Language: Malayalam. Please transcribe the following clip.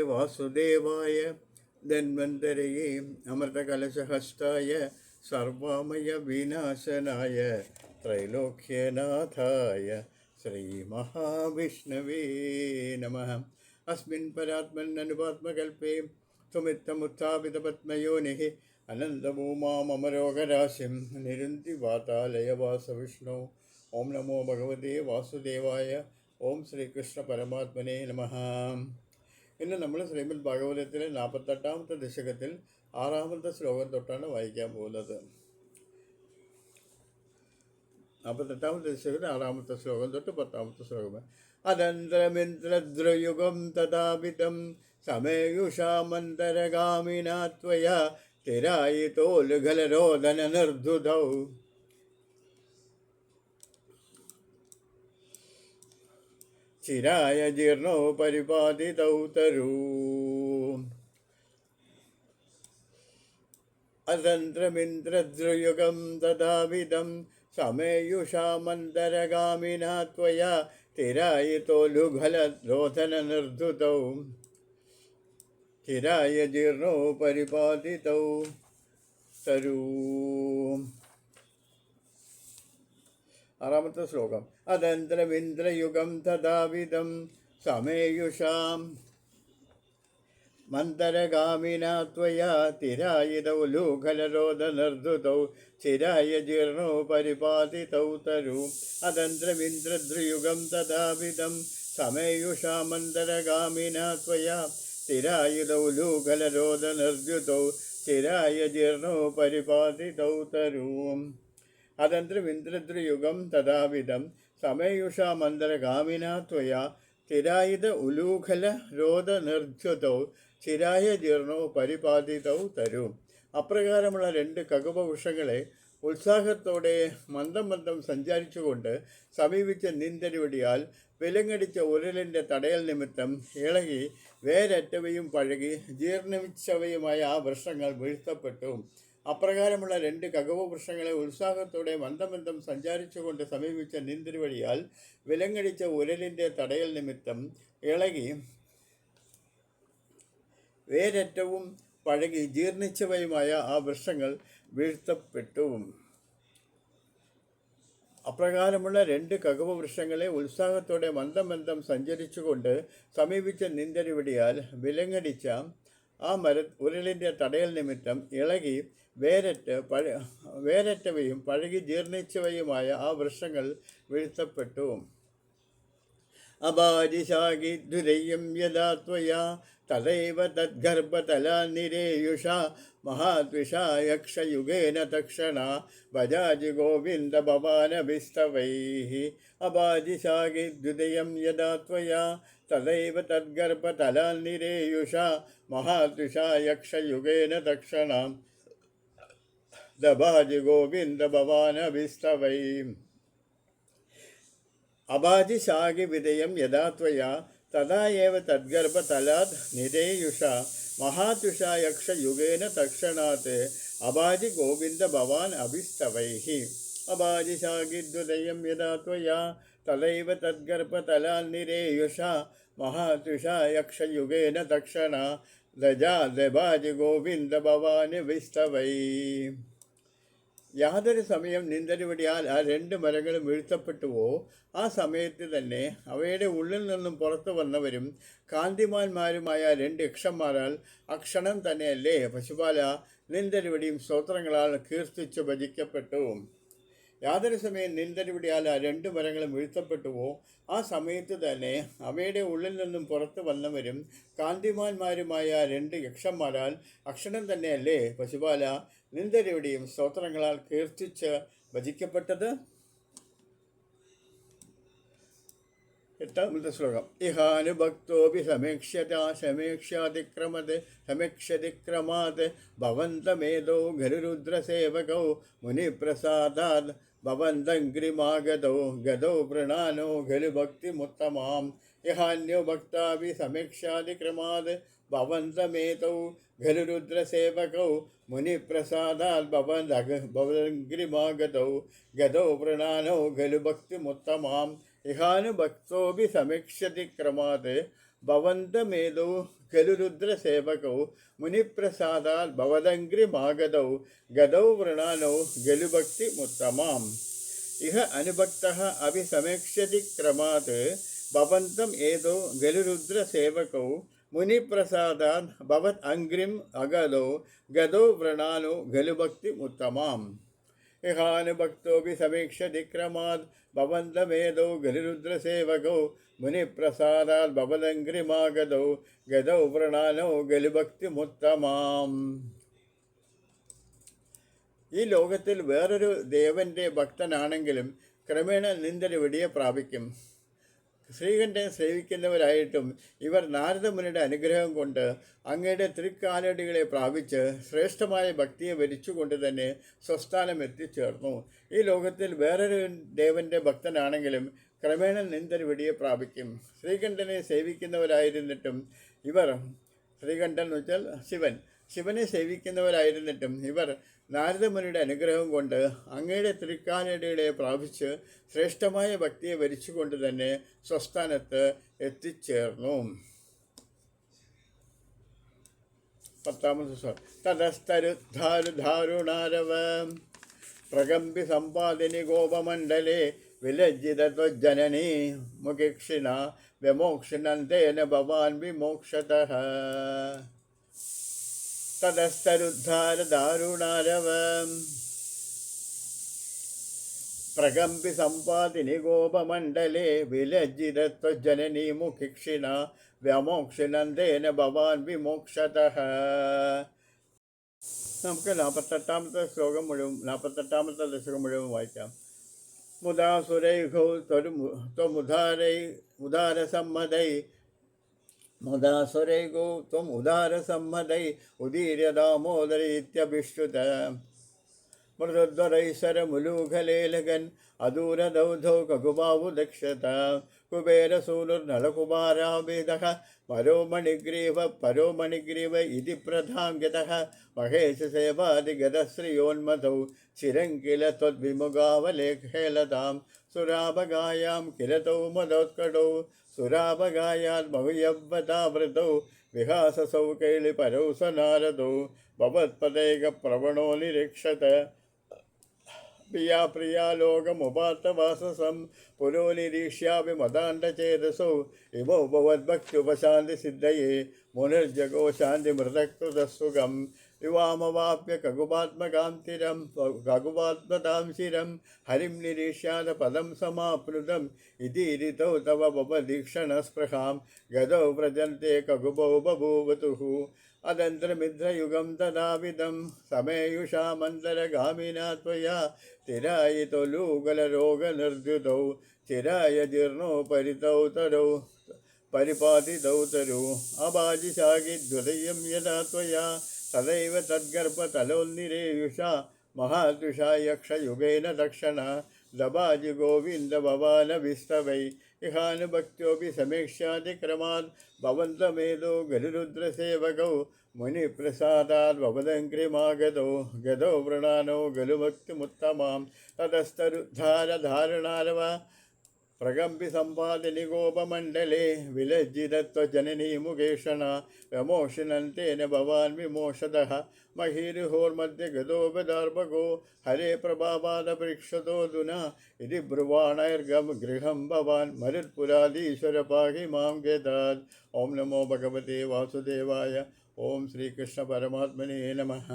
വാസുദേവായ ധന്വന്തരയെ അമൃതകലശഹസ്തായ സർവമയ വിനാശനായ ത്രൈലോക്യനാഥായ ശ്രീമഹാവിഷ്ണവേ നമഃ. അസ്മിൻ പരാത്മന്നനുപാത്മകൽപേ സുമിത്തമുത്ഥാപിതപത്മയോനിഃ അനന്തഭൂമാമരോഗരാശിം നിരുന്തി വാതാലയവാസവിഷ്ണു. ഓം നമോ ഭഗവതേ വാസുദേവായ. ഓം ശ്രീകൃഷ്ണ പരമാത്മനേ നമഃ. ഇന്ന് നമ്മൾ ശ്രീമദ് ഭാഗവതത്തിലെ 48-ാമത്തെ ദശകത്തിൽ 6-ാമത്തെ ശ്ലോകം തൊട്ടാണ് വായിക്കാൻ പോകുന്നത്. 48-ാമത്തെ ദശകത്തിൽ 6-ാമത്തെ ശ്ലോകം തൊട്ട് 10-ാമത്തെ ശ്ലോകം. അനന്തരമിന്ദ്രദ്രയുഗം തഥാപിതം സമേയുഷാമന്തരഗാമിനാ ത്വയാ തിരായിതോലുഖലരോദന നിർധുതൗ ചിരായ ജീർണോ പരിപാതിതൗ തരൂ. അതന്ത്രമിന്ദ്രദ്രുയുഗം തഥാവിധം സമേയുഷാമന്തരഗാമിനാ ത്വയാ തിരായിതോലുഖലരോദന നിർധുതൗ ചിരായ ജീർണോ പരിപാതിതൗ തരൂ. 6-ാമത്തെ ശ്ലോകം. അതന്ത്രമിന്ദ്രയുഗം തഥാവിധം സമേയുഷാം മന്തരഗാമിനാ ത്വയാ തിരായിതൗ ലൂഖലരോദനർധുതൗ ചിരായ ജീർണോ പരിപാതിതൗ തരൂ. അതന്ത്രമിന്ദ്രദ്രുയുഗം തഥാവിധം സമേയുഷാമന്തരഗാമിനാ ത്വയാ തിരായിതൗ ലൂഖലരോദനർധുതൗ ചിരായ ജീർണോ പരിപാതിതൗ തരൂ. അതന്ത്രമിന്ദ്രദ്രുയുഗം തഥാവിധം സമേയുഷാമന്തരഗാമിനാ ത്വയാ തിരായിത ഉലൂഖല രോദനർധ്യുതൗ ചിരായ ജീർണോ പരിപാതിതൗ തരൂ. അപ്രകാരമുള്ള 2 കകുപവൃക്ഷങ്ങളെ ഉത്സാഹത്തോടെ മന്ദം മന്ദം സഞ്ചരിച്ചുകൊണ്ട് സമീപിച്ച നിന്തിരുവടിയാൽ വിലങ്ങടിച്ച ഉരലിൻ്റെ തടയൽ നിമിത്തം ഇളകി വേരറ്റവയും പഴകി ജീർണിച്ചവയുമായ ആ വൃക്ഷങ്ങൾ വീഴ്ത്തപ്പെട്ടു. അപ്രകാരമുള്ള 2 കകുപവൃക്ഷങ്ങളെ ഉത്സാഹത്തോടെ മന്ദമന്ദം സഞ്ചരിച്ചുകൊണ്ട് സമീപിച്ച നിന്തിരുവടിയാൽ വിലങ്ങടിച്ച ഉരലിൻ്റെ തടയൽ നിമിത്തം ഇളകി വേരറ്റവും പഴകി ജീർണിച്ചവയുമായ ആ വൃക്ഷങ്ങൾ വീഴ്ത്തപ്പെട്ടു. അപ്രകാരമുള്ള 2 കകുപവൃക്ഷങ്ങളെ ഉത്സാഹത്തോടെ മന്ദമന്ദം സഞ്ചരിച്ചുകൊണ്ട് സമീപിച്ച നിന്തിരുവടിയാൽ വിലങ്ങടിച്ച ആ ഉരലിൻ്റെ തടയൽ നിമിത്തം ഇളകി വേരറ്റവയും പഴകി ജീർണിച്ചവയുമായ ആ വൃക്ഷങ്ങൾ വീഴ്ത്തപ്പെട്ടു. അപാരിശാഖിദ്ദുരയ്യം യഥാ ത്വയാ തദൈവ തദ്ഗർഭതലാനിരേയുഷാ മഹാദ്വിഷാ യക്ഷയുഗേന തക്ഷണാ ഭജാജി ഗോവിന്ദ ഭവാനഭിസ്തവൈഃ. അപാരിശാഖിദ്ദുരയ്യം യഥാ ത്വയാ തദൈവ തദ്ഗർഭതലാനിരേയുഷാ മഹാദ്വിഷാ യക്ഷയുഗേന തക്ഷണാ ദഭാജി ഗോവിന്ദ ഭവാനഭിസ്തവൈഃ. അഭാജിശാഖി വിധേയം യഥാ ത്വയാ തഥാ ഏവ തദ്ഗർഭതലാദ് നിരേയുഷാ മഹാത്യുഷാ യക്ഷയുഗേന തക്ഷണാത് അഭാജി ഗോവിന്ദ ഭവാൻ അഭിസ്തവൈഃ. അഭാജിശാഖിദ്വദയം യഥാ ത്വയാ തദൈവ തദ്ഗർഭതലാദ് നിരേയുഷാ മഹാത്യുഷാ യക്ഷയുഗേന തക്ഷണാ ദഭാജി ഗോവിന്ദ ഭവാൻ അഭിസ്തവൈഃ. യാതൊരു സമയം നിന്തിരുവടിയാൽ ആ 2 മരങ്ങളും വീഴ്ത്തപ്പെട്ടുവോ ആ സമയത്ത് തന്നെ അവയുടെ ഉള്ളിൽ നിന്നും പുറത്തു വന്നവരും കാന്തിമാന്മാരുമായ 2 യക്ഷന്മാരാൽ അക്ഷണം തന്നെയല്ലേ പശുപാല നിന്തിരുവടിയും സ്തോത്രങ്ങളാൽ കീർത്തിച്ചു ഭജിക്കപ്പെട്ടു. യാതൊരു സമയം നിന്തിരുവടിയാൽ ആ 2 മരങ്ങളും വീഴ്ത്തപ്പെട്ടുവോ ആ സമയത്ത് തന്നെ അവയുടെ ഉള്ളിൽ നിന്നും പുറത്തു വന്നവരും കാന്തിമാന്മാരുമായ 2 യക്ഷന്മാരാൽ അക്ഷരം തന്നെയല്ലേ പശുപാല നിന്തിരുവടിയും സ്തോത്രങ്ങളാൽ കീർത്തിച്ച് ഭജിക്കപ്പെട്ടത്. 8-ാമത്തെ ശ്ലോകം. ഇഹാനുഭക്തോപി സമീക്ഷ്യതിക്രമാത് ഭവന്തമേതോ ഖരുരുദ്രസേവകൗ മുനിപ്രസാദാത് ഭവന്തഗ്രിമാഗതോ ഗതോ പ്രണാനോ ഖലു ഭക്തിമുത്തമാം. ഇഹാന്യോ ഭക്താപി സമീക്ഷ്യാതിക്രമാത് ഭവന്തമേതൗ ഖലുരുദ്രസേവകൗ മുനിപ്രസാദാത് ഭവന്തഗ്രിമാഗതൗ ഗതോ പ്രണാനോ ഖലു ഭക്തിമുത്തമാം. ഇഹാനുഭക്തോപി സമീക്ഷ്യതി ക്രമാത് ഭവന്തമേതോ ഖലു രുദ്രസേവകൗ മുനിപ്രസാദാൽ ഭവദംഗ്രിമാഗതൗ ഗതൗ വൃണാനൗ ഗലുഭക്തിമുത്തമാം ഇഹ അനുഭക്തഃ അഭിസമേക്ഷ്യതി ക്രമാത് ഭവന്തം ഏതോ ഗലുരുദ്രസേവകൗ മുനിപ്രസാദാൻ ഭവത് അംഗ്രിം അഗതോ ഗതോ വൃണാനോ ഗലുഭക്തിമുത്തമാം ഇഹാനുഭക്തോപി സമീക്ഷതി ക്രമാത് ഭവന്തമേതോ ഗലുരുദ്രസേവകൗ മുനിപ്രസാദാൽ ഭവദംഗ്രിമാഗതൗ ഗതൗ വൃണാനോ ഗലുഭക്തിമുത്തമാം. ഈ ലോകത്തിൽ വേറൊരു ദേവൻ്റെ ഭക്തനാണെങ്കിലും ക്രമേണ നിന്ദരവിടിയെ പ്രാപിക്കും. ശ്രീകണ്ഠനെ സേവിക്കുന്നവരായിട്ടും ഇവർ നാരദമുനിയുടെ അനുഗ്രഹം കൊണ്ട് അങ്ങയുടെ തൃക്കാലടികളെ പ്രാപിച്ച് ശ്രേഷ്ഠമായ ഭക്തിയെ വരിച്ചുകൊണ്ട് തന്നെ സ്വസ്ഥാനം എത്തിച്ചേർന്നു. ഈ ലോകത്തിൽ വേറൊരു ദേവൻ്റെ ഭക്തനാണെങ്കിലും ക്രമേണ നിന്ദരവിടിയെ പ്രാപിക്കും. ശ്രീകണ്ഠനെ സേവിക്കുന്നവരായിരുന്നിട്ടും ഇവർ, ശ്രീകണ്ഠൻ എന്ന് വെച്ചാൽ ശിവനെ സേവിക്കുന്നവരായിരുന്നിട്ടും ഇവർ നാരദമുനിയുടെ അനുഗ്രഹം കൊണ്ട് അങ്ങയുടെ തൃക്കാലടികളെ പ്രാപിച്ച് ശ്രേഷ്ഠമായ ഭക്തിയെ വരിച്ചുകൊണ്ട് തന്നെ സ്വസ്ഥാനത്ത് എത്തിച്ചേർന്നു. 10ാമത്തെ ശ്ലോകം. തതസ്തരുദ്ധാരുധാരുണാരവ പ്രകമ്പി സമ്പാദിനി ഗോപമണ്ഡലേ വിലജ്ജിതത്വജ്ജനനീ മുഖിക്ഷിണ വിമോക്ഷിണന്തേന ഭവാൻ വിമോക്ഷതഃ. തതസ്തരുദ്ധാരദാരുണാരവ പ്രകമ്പി സമ്പാദിനി ഗോപമണ്ഡലേ വിലജ്ജിതത്വജ്ജനനീ മുഖിക്ഷിണ വ്യമോക്ഷിനന്ദേന ഭവാൻ വിമോക്ഷതഃ. നമുക്ക് 48ാമത്തെ ശ്ലോകം മുഴുവൻ 48ാമത്തെ ദശകം മുഴുവൻ വായിക്കാം. മുദാസുരൈഘൗ ത്വമുദാരസമ്മതൈ മുദാസുരൈഘൗ ത്വം ഉദാരസമ്മതൈ ഉദീര്യ ദാമോദരീത്യഭിഷ്ടുത മൃദുദ്വരൈശ്വരമുലൂഖലേലകൻ അദൂരദൗധൗ കകുബാവു ദക്ഷത കുബേരസൂനുർനളകുമാരാഭിതഃ പരോമണിഗ്രീവ ഇതി പ്രധാംഗതഃ മഹേശസേവാദിഗതശ്രിയോന്മതൗ ചിരം കില ത്വദ്വിമുഖാവലേഖേലതാം സുരാഭഗായാം കിലതൗ മദോത്കടൗ സുരാഭഗായാൽ ബഹുയവ്വതാവൃതൗ വിഹാസസൗ കൈളിപരൗ സനാരദൗ ഭവത്പദൈക പ്രവണോ നിരീക്ഷത പ്രിയാ ലോകമുപാത്തവാസസം പുരോ നിരീക്ഷ്യാപി മതാണ്ഡചേതസോ ഇമോ ഭവദ്ഭക്ത്യുപശാന്തിസിദ്ധയേ മുനിർജഗോ ശാന്തിമൃതകൃതസുഖം യുവാമവാപ്യ കകുപാത്മകാന്തിരം കകുപാത്മതാം ശിരം ഹരിം നിരീക്ഷ്യാത പദം സമാപ്നുതം ഇതീരിതൗ തവ ബപദീക്ഷണസ്പൃഹാം ഗതൗ വ്രജന്തെ കകുപൗ ബഭൂവതുഃ അദന്ത്രമിദ്രയുഗം തദാവിധം സമേയുഷാമന്തരഗാമിനാ ത്വയാ തിരായിതോ ലൂകലരോഗനിർദ്യുതൗ ചിരായ ജീർണോപരിതൗ തരൗ പരിപാതിതൗ തരു അബാജിശാഖിദ്വതയം യഥാ ത്വയാ തദൈവ തദ്ഗർഭതലോന്നിരേയുഷാ മഹാദ്വിഷാ യക്ഷയുഗേന ദക്ഷണ ദബാജി ഗോവിന്ദ ഭവാന വിസ്തവൈ ഇഹാനുഭക്ത്യോപി സമീക്ഷ്യാതിക്രമാത് ഭവന്തമേതോ ഗലുരുദ്രസേവകൗ മുനിപ്രസാദാത് ഭവദംഗ്രിമാഗതോ ഗതോ വൃണാനോ ഗലുഭക്തിമുത്തമാം തതസ്തരുദ്ധാരധാരണാരവ പ്രകമ്പി സമ്പാദിനി ഗോപമണ്ഡലേ വിലജ്ജിതത്വജനനീ മുഖേഷണ വ്യമോഷിനന്തേന ഭവാൻ വിമോഷതഃ മഹീരുഹോർമധ്യ ഗതോപദാർഭകോ ഹരേ പ്രഭാപാദപരീക്ഷതോധുന ഇതി ബ്രുവാണൈർഗം ഗൃഹം ഭവാൻ മരുത്പുരാധീശ്വര പാഹി മാം ഗേതാത്. ഓം നമോ ഭഗവതേ വാസുദേവായ. ഓം ശ്രീകൃഷ്ണ പരമാത്മനേ നമഃ.